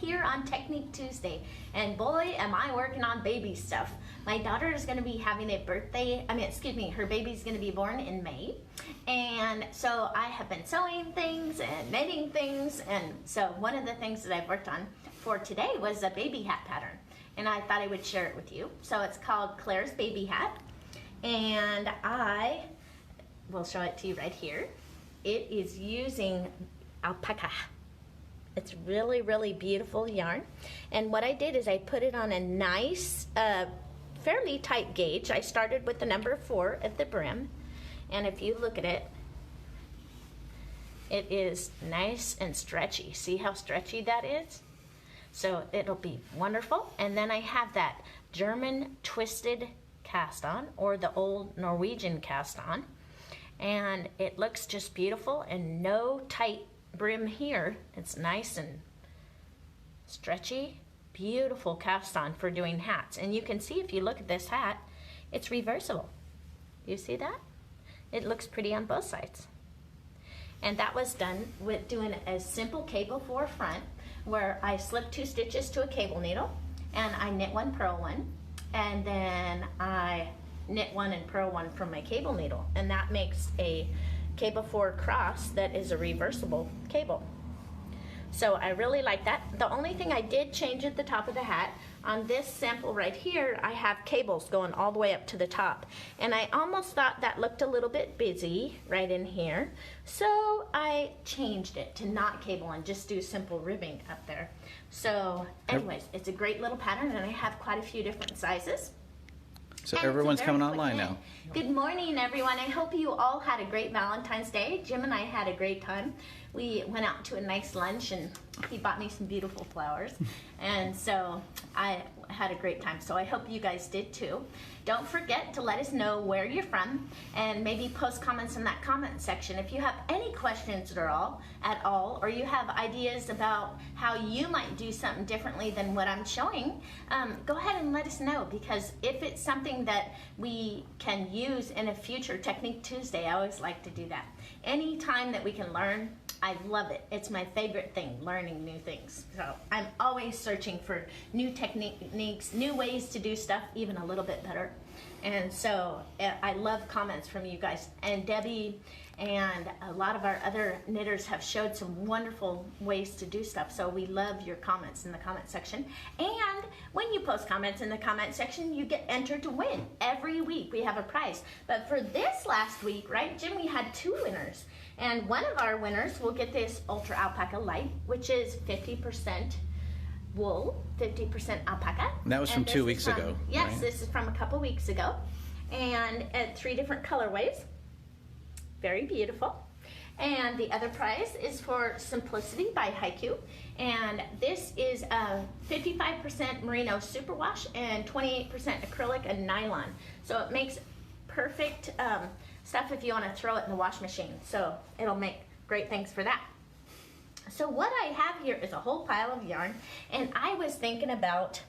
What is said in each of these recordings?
here on Technique Tuesday, and boy am I working on baby stuff. My daughter is going to be having a birthday, her baby's going to be born in May, and so I have been sewing things and knitting things, and so one of the things that I've worked on for today was a baby hat pattern, and I thought I would share it with you. So it's called Claire's Baby Hat, and I will show it to you right here. It is using Alpaca. It's really, really beautiful yarn. And what I did is I put it on a nice, fairly tight gauge. I started with the number 4 at the brim. And if you look at it, it is nice and stretchy. See how stretchy that is? So it'll be wonderful. And then I have that German twisted cast on, or the old Norwegian cast on. And it looks just beautiful, and no tight brim here. It's nice and stretchy, beautiful cast on for doing hats. And you can see if you look at this hat, it's reversible. You see that? It looks pretty on both sides. And that was done with doing a simple cable 4 front, where I slipped 2 stitches to a cable needle, and I knit 1, purl 1, and then I knit 1 and purl 1 from my cable needle, and that makes a cable 4 cross that is a reversible cable. So I really like that. The only thing I did change at the top of the hat, on this sample right here, I have cables going all the way up to the top, and I almost thought that looked a little bit busy right in here, so I changed it to not cable and just do simple ribbing up there. So anyways, it's a great little pattern, and I have quite a few different sizes. So everyone's coming online now. Good morning, everyone. I hope you all had a great Valentine's Day. Jim and I had a great time. We went out to a nice lunch, and he bought me some beautiful flowers. And so I had a great time. So I hope you guys did too. Don't forget to let us know where you're from, and maybe post comments in that comment section. If you have any questions at all, or you have ideas about how you might do something differently than what I'm showing, go ahead and let us know, because if it's something that we can use in a future Technique Tuesday, I always like to do that. Anytime that we can learn, I love it. It's my favorite thing, learning new things. So I'm always searching for new techniques, new ways to do stuff even a little bit better. And so I love comments from you guys. And Debbie and a lot of our other knitters have showed some wonderful ways to do stuff. So we love your comments in the comment section. And when you post comments in the comment section, you get entered to win. Every week we have a prize. But for this last week, right, Jim, we had 2 winners. And one of our winners will get this Ultra Alpaca Light, which is 50% wool, 50% alpaca. And that was from 2 weeks ago. Yes, right? This is from a couple weeks ago. And at 3 different colorways. Very beautiful. And the other prize is for Simplicity by Haiku. And this is 55% merino superwash and 28% acrylic and nylon. So it makes perfect stuff if you want to throw it in the wash machine. So it'll make great things for that. So what I have here is a whole pile of yarn, and I was thinking about,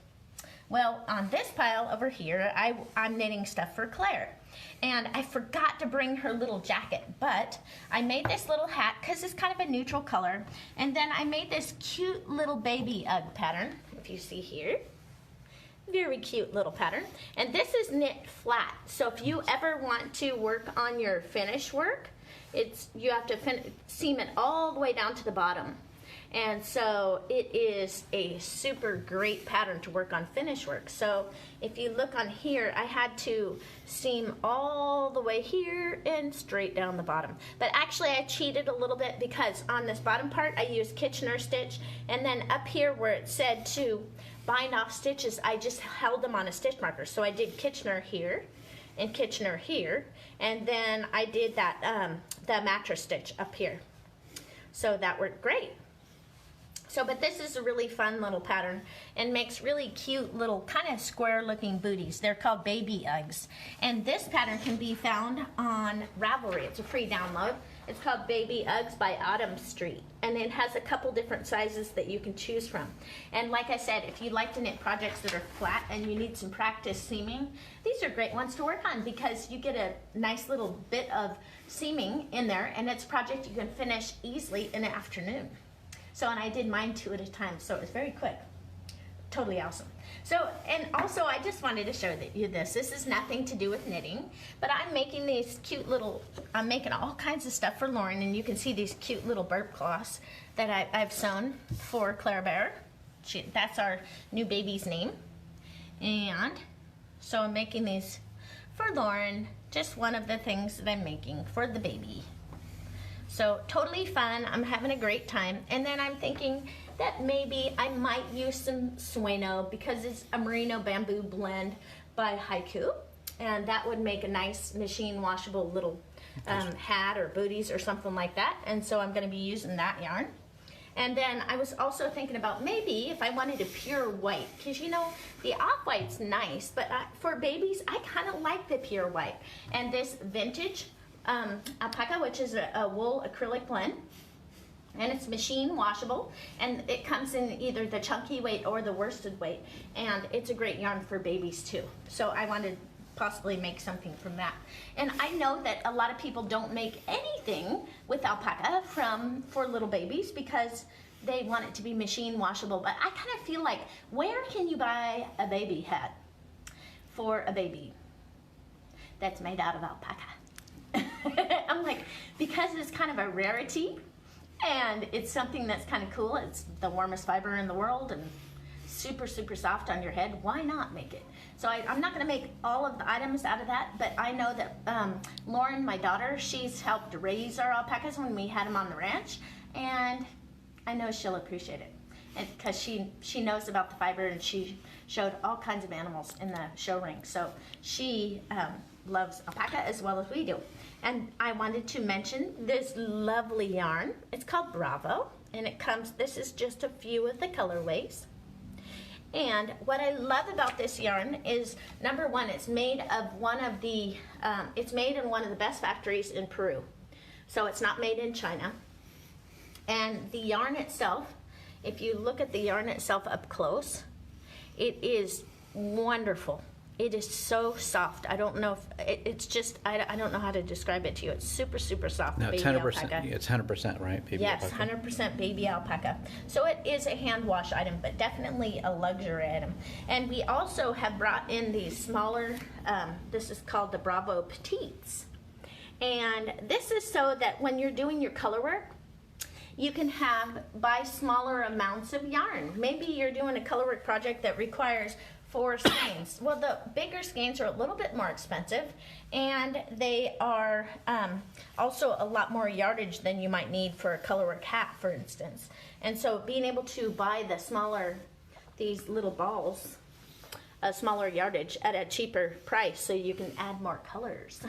well, on this pile over here, I'm knitting stuff for Claire. And I forgot to bring her little jacket, but I made this little hat because it's kind of a neutral color. And then I made this cute little baby Ugg pattern, if you see here. Very cute little pattern. And this is knit flat. So if you ever want to work on your finish work, you have to seam it all the way down to the bottom. And so it is a super great pattern to work on finish work. So if you look on here, I had to seam all the way here and straight down the bottom. But actually I cheated a little bit, because on this bottom part I used Kitchener stitch, and then up here where it said to bind off stitches, I just held them on a stitch marker. So I did Kitchener here and Kitchener here, and then I did that the mattress stitch up here. So that worked great. So, but this is a really fun little pattern and makes really cute little kind of square looking booties. They're called baby Uggs. And this pattern can be found on Ravelry. It's a free download. It's called Baby Uggs by Autumn Street. And it has a couple different sizes that you can choose from. And like I said, if you like to knit projects that are flat and you need some practice seaming, these are great ones to work on, because you get a nice little bit of seaming in there, and it's a project you can finish easily in the afternoon. So, and I did mine 2 at a time, so it was very quick. Totally awesome. So, and also I just wanted to show you this. This is nothing to do with knitting, but I'm making these cute little, I'm making all kinds of stuff for Lauren, and you can see these cute little burp cloths that I've sewn for Clara Bear. That's our new baby's name. And so I'm making these for Lauren, just one of the things that I'm making for the baby. So totally fun, I'm having a great time. And then I'm thinking that maybe I might use some Sewn because it's a merino bamboo blend by Haiku. And that would make a nice machine washable little hat or booties or something like that. And so I'm gonna be using that yarn. And then I was also thinking about maybe if I wanted a pure white, because you know, the off-white's nice, but for babies, I kind of like the pure white. And this vintage Alpaca, which is a wool acrylic blend, and it's machine washable, and it comes in either the chunky weight or the worsted weight, and it's a great yarn for babies too. So I wanted to possibly make something from that. And I know that a lot of people don't make anything with alpaca for little babies because they want it to be machine washable, but I kind of feel like, where can you buy a baby hat for a baby that's made out of alpaca? I'm like, because it's kind of a rarity and it's something that's kind of cool. It's the warmest fiber in the world and super, super soft on your head. Why not make it? So I'm not going to make all of the items out of that, but I know that Lauren, my daughter, she's helped raise our alpacas when we had them on the ranch, and I know she'll appreciate it. And because she knows about the fiber, and she showed all kinds of animals in the show ring. So she loves alpaca as well as we do. And I wanted to mention this lovely yarn. It's called Bravo, and it comes, this is just a few of the colorways. And what I love about this yarn is, number one, it's made of it's made in one of the best factories in Peru. So it's not made in China. And the yarn itself, if you look at the yarn itself up close, it is wonderful. It is so soft. I don't know if it's just, I don't know how to describe it to you. It's super, super soft. No, it's baby 100%. alpaca. It's 100%, right? Baby yes, alpaca. 100% baby alpaca. So it is a hand wash item, but definitely a luxury item. And we also have brought in these smaller, this is called the Bravo Petites. And this is so that when you're doing your color work, you can buy smaller amounts of yarn. Maybe you're doing a color work project that requires 4 skeins. Well, the bigger skeins are a little bit more expensive, and they are also a lot more yardage than you might need for a colorwork hat, for instance. And so being able to buy the smaller, these little balls, a smaller yardage at a cheaper price so you can add more colors.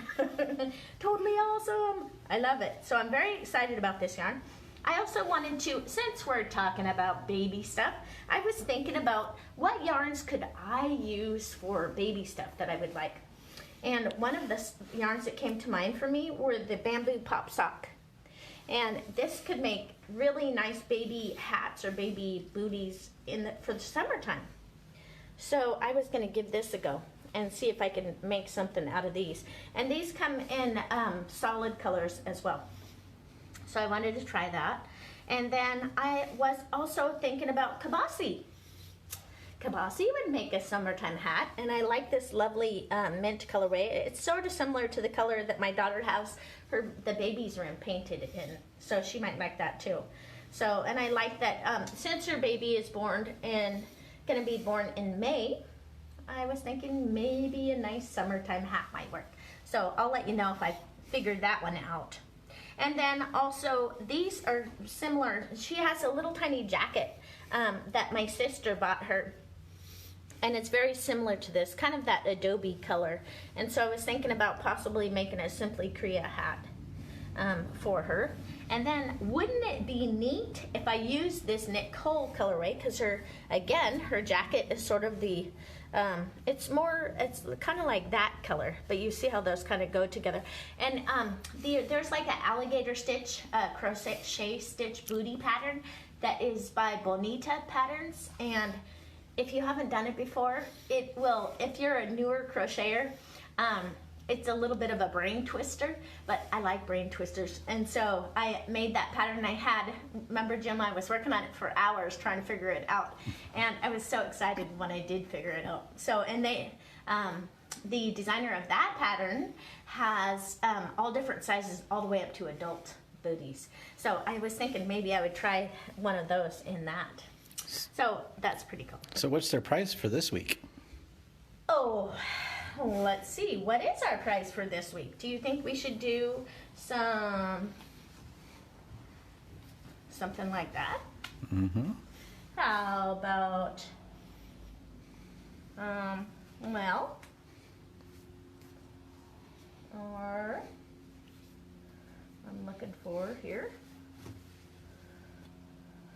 Totally awesome. I love it. So I'm very excited about this yarn. I also wanted to, since we're talking about baby stuff, I was thinking about what yarns could I use for baby stuff that I would like. And one of the yarns that came to mind for me were the bamboo pop sock. And this could make really nice baby hats or baby booties for the summertime. So I was going to give this a go and see if I can make something out of these. And these come in solid colors as well. So I wanted to try that. And then I was also thinking about kabasi. Kabasi would make a summertime hat, and I like this lovely mint colorway. It's sort of similar to the color that my daughter has the baby's room painted in, so she might like that too. So, and I like that since her baby is going to be born in May, I was thinking maybe a nice summertime hat might work. So I'll let you know if I figured that one out. And then also, these are similar. She has a little tiny jacket that my sister bought her. And it's very similar to this, kind of that adobe color. And so I was thinking about possibly making a Simply Korea hat for her. And then, wouldn't it be neat if I used this knit coal colorway? Because her jacket is sort of the, it's kind of like that color, but you see how those kind of go together. And there's like an alligator stitch, crochet stitch booty pattern that is by Bonita Patterns. And if you haven't done it before, it will, if you're a newer crocheter, it's a little bit of a brain twister, but I like brain twisters. And so I made that pattern. Remember Jim, I was working on it for hours trying to figure it out. And I was so excited when I did figure it out. So, and the designer of that pattern has all different sizes all the way up to adult booties. So I was thinking maybe I would try one of those in that. So that's pretty cool. So what's their price for this week? Oh, let's see. What is our price for this week? Do you think we should do something like that? Mm-hmm. How about, well, or I'm looking for here.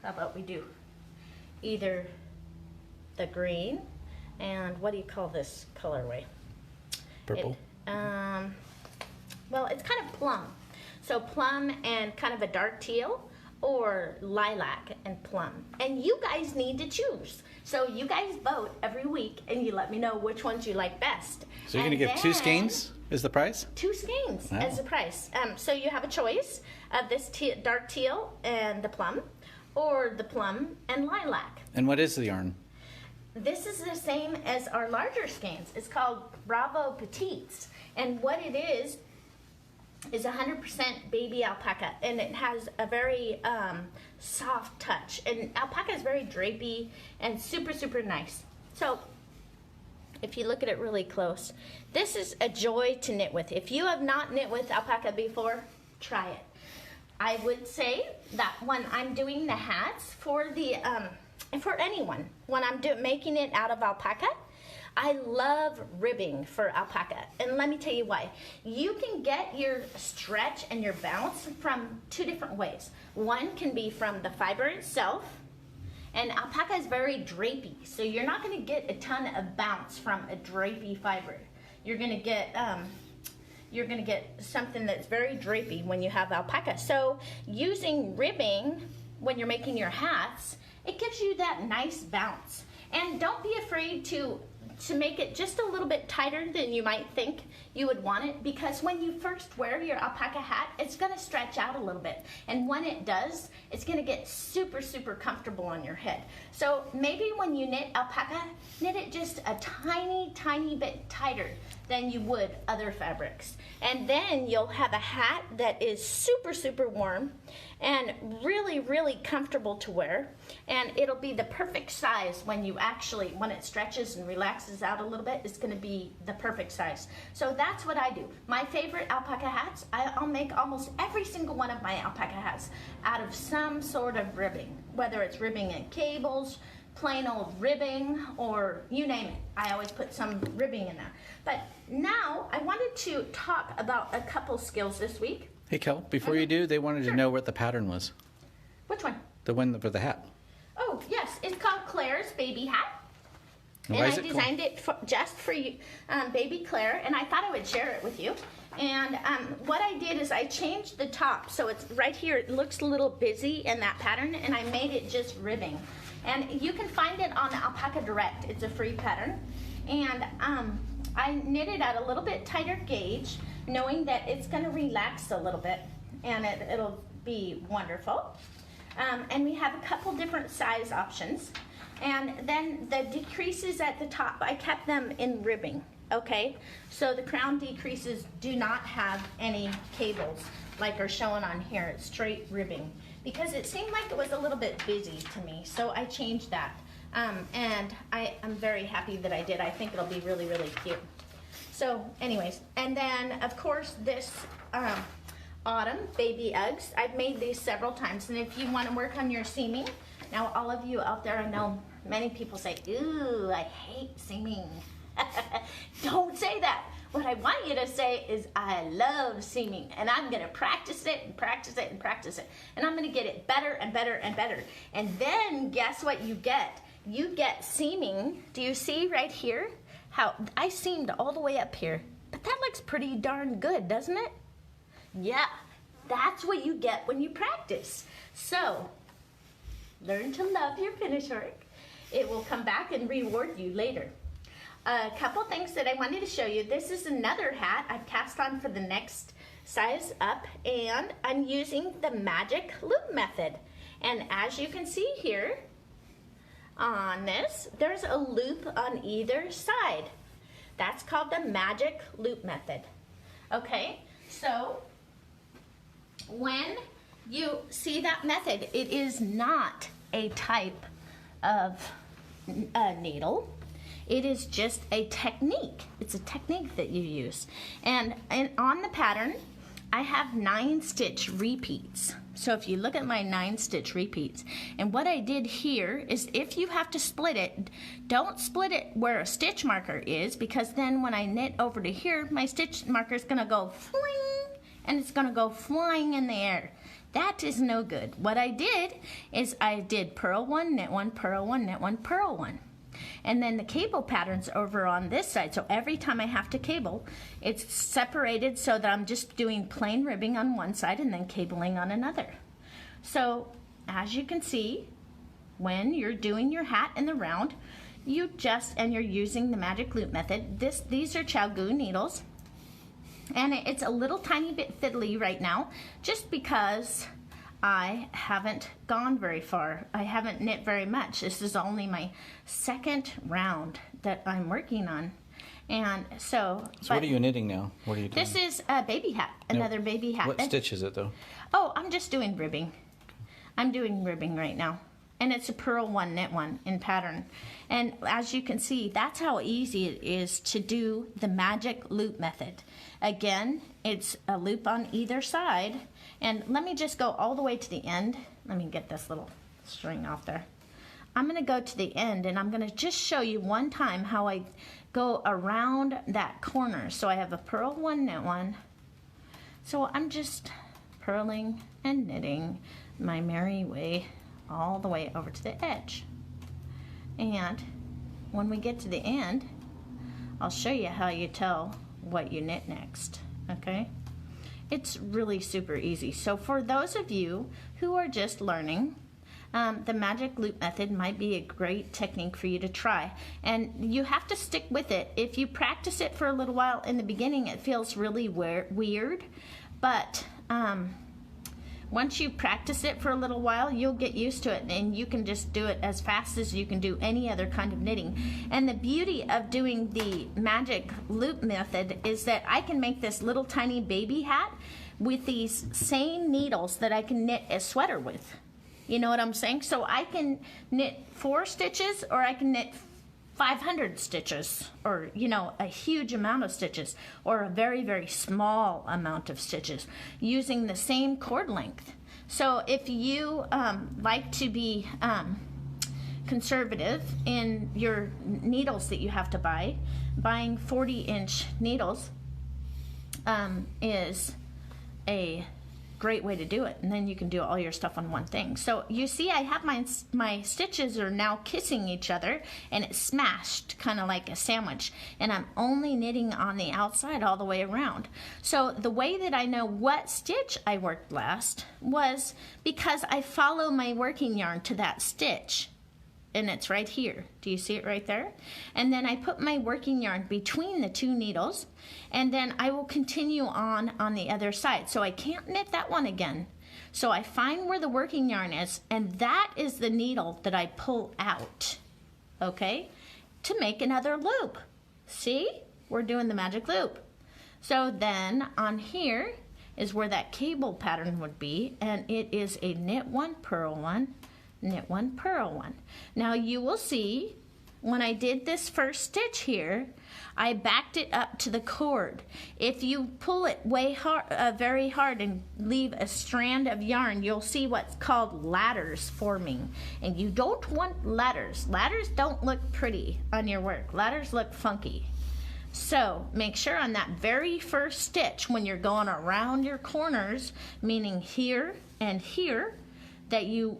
How about we do either the green and what do you call this colorway? Purple. Well, it's kind of plum. So plum and kind of a dark teal, or lilac and plum. And you guys need to choose. So you guys vote every week and you let me know which ones you like best. So you're going to give 2 skeins is the price? 2 skeins Wow. as the price. So you have a choice of this dark teal and the plum, or the plum and lilac. And what is the yarn? This is the same as our larger skeins. It's called Bravo Petites. And what it is 100% baby alpaca. And it has a very soft touch. And alpaca is very drapey and super, super nice. So if you look at it really close, this is a joy to knit with. If you have not knit with alpaca before, try it. I would say that when I'm doing the hats for the and for anyone, when I'm making it out of alpaca, I love ribbing for alpaca. And let me tell you why. You can get your stretch and your bounce from 2 different ways. One can be from the fiber itself, and alpaca is very drapey, so you're not going to get a ton of bounce from a drapey fiber. You're going to get something that's very drapey when you have alpaca. So using ribbing when you're making your hats, it gives you that nice bounce. And don't be afraid to make it just a little bit tighter than you might think you would want it, because when you first wear your alpaca hat, it's going to stretch out a little bit. And when it does, it's going to get super, super comfortable on your head. So maybe when you knit alpaca, knit it just a tiny, tiny bit tighter than you would other fabrics. And then you'll have a hat that is super, super warm and really, really comfortable to wear. And it'll be the perfect size when it stretches and relaxes out a little bit, it's gonna be the perfect size. So that's what I do. My favorite alpaca hats, I'll make almost every single one of my alpaca hats out of some sort of ribbing, whether it's ribbing and cables, plain old ribbing, or you name it. I always put some ribbing in there. But now I wanted to talk about a couple skills this week. Hey, Kel, before you do, they wanted to know what the pattern was. Which one? The one for the hat. Oh, yes. It's called Claire's Baby Hat. And I why is it designed it just for you, baby Claire, and I thought I would share it with you. And what I did is I changed the top. So it's right here. It looks a little busy in that pattern, and I made it just ribbing. And you can find it on Alpaca Direct. It's a free pattern. And I knit it at a little bit tighter gauge, knowing that it's going to relax a little bit, and it'll be wonderful. And we have a couple different size options. And then the decreases at the top, I kept them in ribbing, okay? So the crown decreases do not have any cables like are shown on here. It's straight ribbing, because it seemed like it was a little bit busy to me, so I changed that. And I'm very happy that I did. I think it'll be really, really cute. So anyways, and then of course this autumn, baby Uggs. I've made these several times, and if you want to work on your seaming, now all of you out there, I know many people say, ooh, I hate seaming. Don't say that. What I want you to say is, I love seaming, and I'm going to practice it and practice it and practice it. And I'm going to get it better and better and better. And then guess what you get? You get seaming. Do you see right here how I seamed all the way up here? But that looks pretty darn good, doesn't it? Yeah, that's what you get when you practice. So, learn to love your finish work. It will come back and reward you later. a couple things that I wanted to show you. This is another hat I've cast on for the next size up, and I'm using the magic loop method. And as you can see here on this, there's a loop on either side. That's called the magic loop method. Okay, so when you see that method, it is not a type of needle. It is just a technique. It's a technique that you use. And on the pattern, I have 9 stitch repeats. So if you look at my 9 stitch repeats, and what I did here is, if you have to split it, don't split it where a stitch marker is, because then when I knit over to here, my stitch marker is gonna go fling, and it's gonna go flying in the air. That is no good. What I did is I did purl 1, knit 1, purl 1, knit 1, purl 1. And then the cable pattern's over on this side, so every time I have to cable, it's separated so that I'm just doing plain ribbing on one side and then cabling on another. So as you can see, when you're doing your hat in the round, and you're using the magic loop method. These are Chow needles, and it's a little tiny bit fiddly right now, just because I haven't gone very far. I haven't knit very much. This is only my second round that I'm working on. And so what are you knitting now? What are you doing? This is a baby hat, another baby hat. What stitch is it though? Oh, I'm just doing ribbing. I'm doing ribbing right now. And it's a purl 1, knit 1 in pattern. And as you can see, that's how easy it is to do the magic loop method. Again, it's a loop on either side. And let me just go all the way to the end. Let me get this little string off there. I'm going to go to the end, and I'm going to just show you one time how I go around that corner. So I have a purl 1, knit 1. So I'm just purling and knitting my merry way all the way over to the edge. And when we get to the end, I'll show you how you tell what you knit next, okay? It's really super easy. So for those of you who are just learning, the magic loop method might be a great technique for you to try. And you have to stick with it. If you practice it for a little while in the beginning, it feels really weird, but once you practice it for a little while, you'll get used to it, and you can just do it as fast as you can do any other kind of knitting. And the beauty of doing the magic loop method is that I can make this little tiny baby hat with these same needles that I can knit a sweater with. You know what I'm saying? So I can knit 4 stitches, or I can knit 500 stitches, or a huge amount of stitches, or a very, very small amount of stitches using the same cord length. So if you like to be conservative in your needles that you have to buy, buying 40-inch needles is a great way to do it, and then you can do all your stuff on one thing. So you see, I have my stitches are now kissing each other, and it's smashed kind of like a sandwich, and I'm only knitting on the outside all the way around. So the way that I know what stitch I worked last was because I follow my working yarn to that stitch, and it's right here. Do you see it right there? And then I put my working yarn between the 2 needles, and then I will continue on the other side. So I can't knit that one again. So I find where the working yarn is, and that is the needle that I pull out, okay, to make another loop. See? We're doing the magic loop. So then on here is where that cable pattern would be, and it is a knit 1, purl 1, knit 1, purl 1. Now you will see when I did this first stitch here, I backed it up to the cord. If you pull it very hard and leave a strand of yarn, you'll see what's called ladders forming. And you don't want ladders. Ladders don't look pretty on your work. Ladders look funky. So make sure on that very first stitch, when you're going around your corners, meaning here and here, that you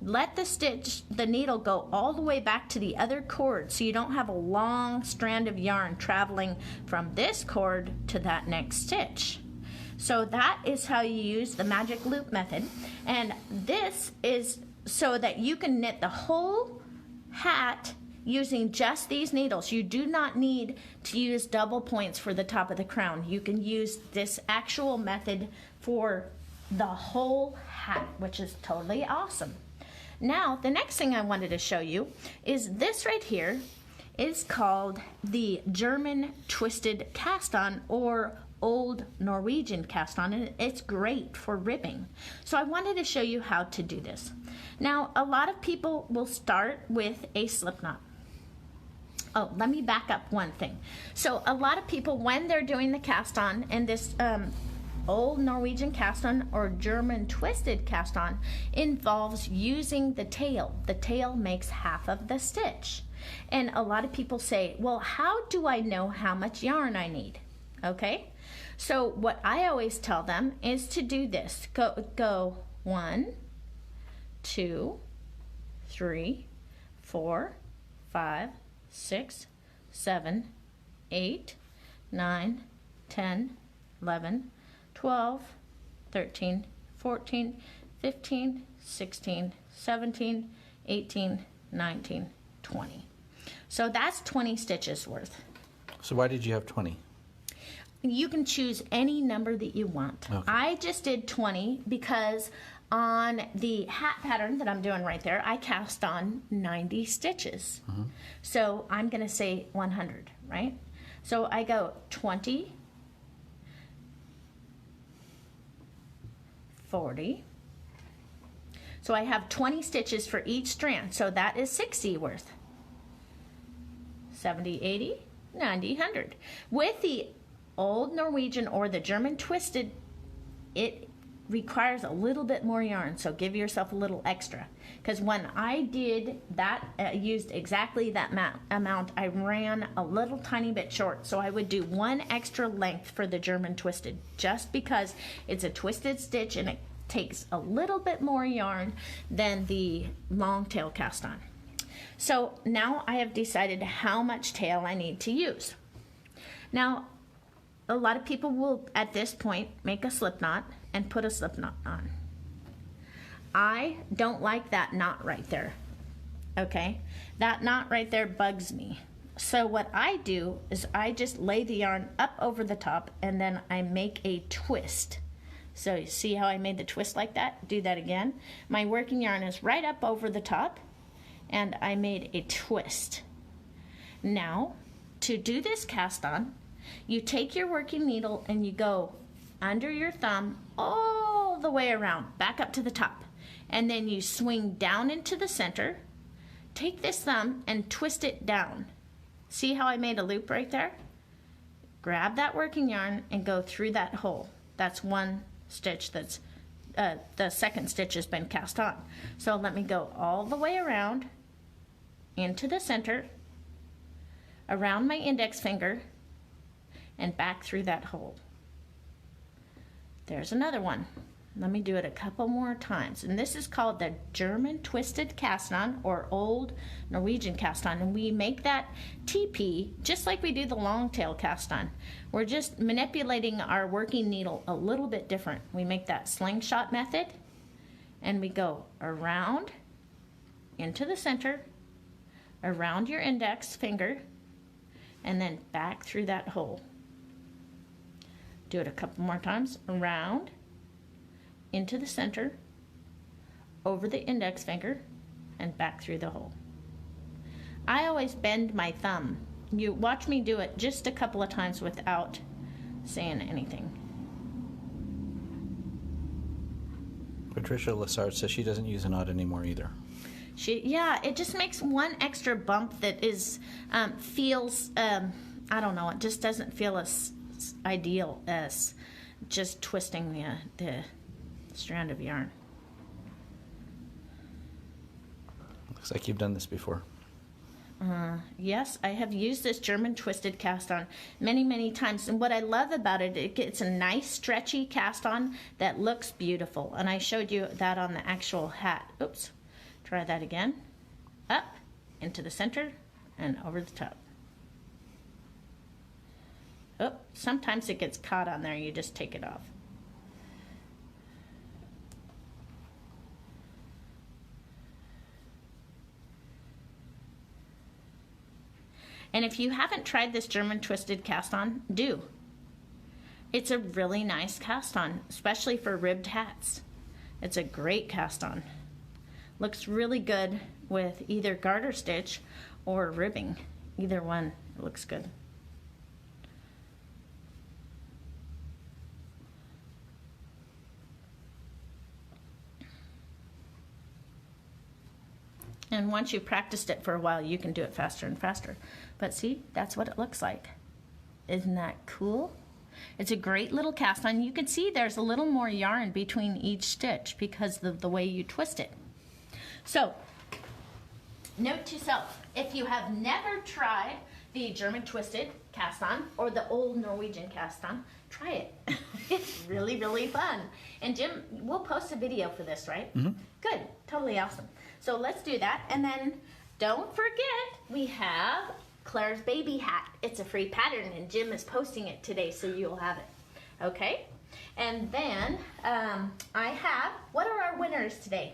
let the needle go all the way back to the other cord, so you don't have a long strand of yarn traveling from this cord to that next stitch. So that is how you use the magic loop method, and this is so that you can knit the whole hat using just these needles. You do not need to use double points for the top of the crown. You can use this actual method for the whole hat, which is totally awesome. Now, the next thing I wanted to show you is this right here is called the German twisted cast-on, or Old Norwegian cast-on, and it's great for ribbing. So I wanted to show you how to do this. Now, a lot of people will start with a slip knot. Oh, let me back up one thing. So a lot of people, when they're doing the cast-on, and this Old Norwegian cast-on or German twisted cast-on involves using the tail. The tail makes half of the stitch. And a lot of people say, well, how do I know how much yarn I need? Okay, so what I always tell them is to do this. Go 1, 2, 3, 4, 5, 6, 7, 8, 9, 10, 11, 12, 13, 14, 15, 16, 17, 18, 19, 20. So that's 20 stitches worth. So why did you have 20? You can choose any number that you want. Okay. I just did 20 because on the hat pattern that I'm doing right there, I cast on 90 stitches. So I'm going to say 100, right? So I go 20, 40. So I have 20 stitches for each strand. So that is 60 worth. 70, 80, 90, 100. With the Old Norwegian or the German twisted, it requires a little bit more yarn, so give yourself a little extra. Because when I did that, used exactly that amount, I ran a little tiny bit short, so I would do 1 extra length for the German twisted, just because it's a twisted stitch and it takes a little bit more yarn than the long tail cast on. So now I have decided how much tail I need to use. Now, a lot of people will, at this point, make a slip knot and put a slip knot on. I don't like that knot right there, okay? That knot right there bugs me. So what I do is I just lay the yarn up over the top and then I make a twist. So you see how I made the twist like that? Do that again. My working yarn is right up over the top and I made a twist. Now, to do this cast on, you take your working needle and you go under your thumb all the way around, back up to the top. And then you swing down into the center. Take this thumb and twist it down. See how I made a loop right there? Grab that working yarn and go through that hole. That's 1 stitch that's, the second stitch has been cast on. So let me go all the way around into the center, around my index finger, and back through that hole. There's another one. Let me do it a couple more times. And this is called the German twisted cast on or Old Norwegian cast on. And we make that TP just like we do the long tail cast on. We're just manipulating our working needle a little bit different. We make that slingshot method and we go around into the center, around your index finger, and then back through that hole. Do it a couple more times. Around, into the center, over the index finger, and back through the hole. I always bend my thumb. You watch me do it just a couple of times without saying anything. Patricia Lassard says she doesn't use a knot anymore either. Yeah, it just makes 1 extra bump that is feels I don't know. It just doesn't feel as ideal as just twisting the strand of yarn. Looks like you've done this before. Yes, I have used this German twisted cast on many times, and what I love about it, it's a nice stretchy cast on that looks beautiful, and I showed you that on the actual hat. Oops, try that again. Up, into the center, and over the top. Oh, sometimes it gets caught on there, you just take it off. And if you haven't tried this German twisted cast on, do. It's a really nice cast on, especially for ribbed hats. It's a great cast on. Looks really good with either garter stitch or ribbing. Either one, it looks good. And once you've practiced it for a while, you can do it faster and faster. But see, that's what it looks like. Isn't that cool? It's a great little cast on. You can see there's a little more yarn between each stitch because of the way you twist it. So, note to self, if you have never tried the German twisted cast on or the old Norwegian cast on, try it. It's really, really fun. And Jim, we'll post a video for this, right? Mm-hmm. Good, totally awesome. So let's do that. And then don't forget, we have Claire's baby hat. It's a free pattern and Jim is posting it today, so you'll have it. Okay? And then I have, what are our winners today?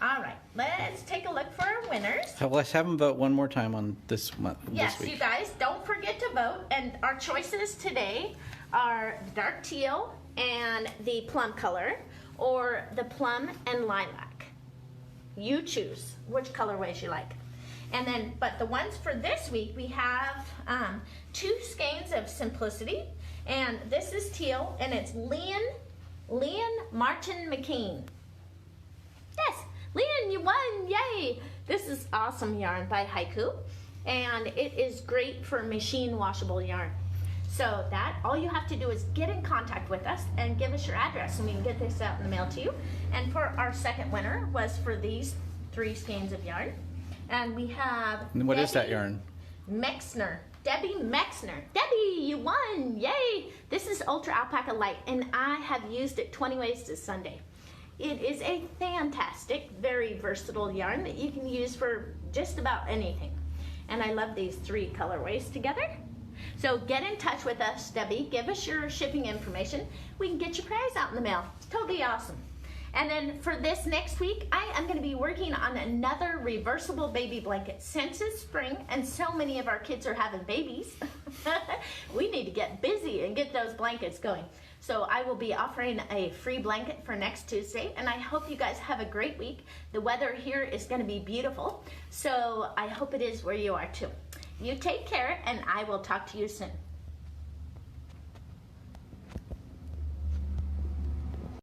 All right, let's take a look for our winners. Let's have them vote one more time on this month. Yes, this week. you guys, don't forget to vote. And our choices today are dark teal and the plum color, or the plum and lilac. You choose which colorways you like. And then, but the ones for this week, we have 2 skeins of Simplicity, and this is teal, and it's Leon Martin McKean. Yes, Leon, you won, yay! This is awesome yarn by Haiku, and it is great for machine washable yarn. So that, all you have to do is get in contact with us and give us your address, and we can get this out in the mail to you. And for our second winner was for these 3 skeins of yarn. And we have What is that yarn? Mexner. Debbie Mexner. Debbie, you won! Yay! This is Ultra Alpaca Light, and I have used it 20 ways to Sunday. It is a fantastic, very versatile yarn that you can use for just about anything. And I love these 3 colorways together. So get in touch with us, Debbie. Give us your shipping information. We can get your prize out in the mail. It's totally awesome. And then for this next week, I am going to be working on another reversible baby blanket. Since it's spring and so many of our kids are having babies, we need to get busy and get those blankets going. So I will be offering a free blanket for next Tuesday, and I hope you guys have a great week. The weather here is going to be beautiful, so I hope it is where you are too. You take care, and I will talk to you soon.